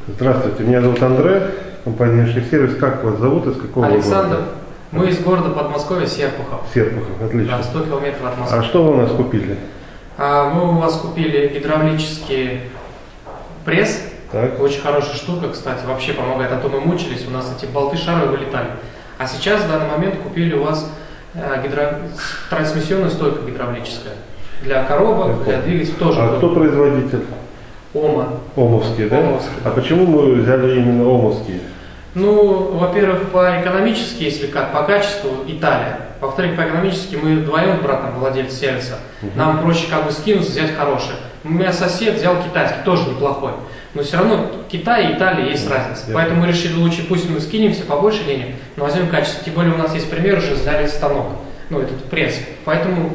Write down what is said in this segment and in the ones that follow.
Здравствуйте, меня зовут Андрей, компания Шлифсервис. Как вас зовут, из какого Александр. города? Мы из города Подмосковья, Серпухов. Серпухов, отлично. Да, 100 километров от Москвы. А что вы у нас купили? Мы у вас купили гидравлический пресс. Так. Очень хорошая штука, кстати, вообще помогает. А то мы мучились, у нас эти болты шаровые вылетали. А сейчас в данный момент купили у вас трансмиссионную стойку гидравлическая. Для коробок, для двигателей тоже. А кто производитель? ОМА. Омовский, да? Омовский. А почему мы взяли именно омовские? Ну, во-первых, по-экономически, если как, по качеству Италия. Во-вторых, по-экономически мы вдвоем с братом владельцы сервиса. Нам проще как бы скинуться, взять хороший. У меня сосед взял китайский, тоже неплохой. Но все равно Китай и Италия есть разница. Поэтому мы решили лучше, пусть мы скинемся побольше денег, но возьмем качество. Тем более у нас есть пример, уже взяли станок, ну этот пресс. Поэтому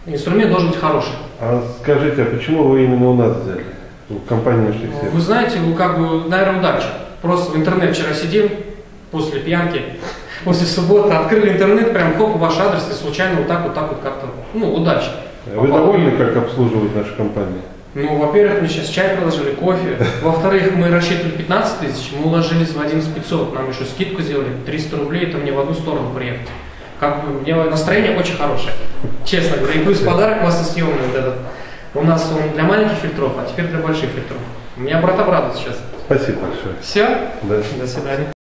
инструмент должен быть хороший. А скажите, а почему вы именно у нас взяли? В компании Шлифсервис? Вы знаете, вы как бы, наверное, удача. Просто в интернет вчера сидим, после пьянки, после субботы, открыли интернет, прям хоп, ваш адрес, и случайно вот так вот как-то, ну, удача. Вы довольны, как обслуживает наша компания? Ну, во-первых, мы сейчас чай предложили, кофе. Во-вторых, мы рассчитывали 15 тысяч, мы уложились в 11 500. Нам еще скидку сделали, 300 рублей, это мне в одну сторону приехать. Как бы, у меня настроение очень хорошее, честно говоря. И плюс подарок массосъемный вот этот. У нас он для маленьких фильтров, а теперь для больших фильтров. У меня брат обрадует сейчас. Спасибо большое. Все? Да. До свидания.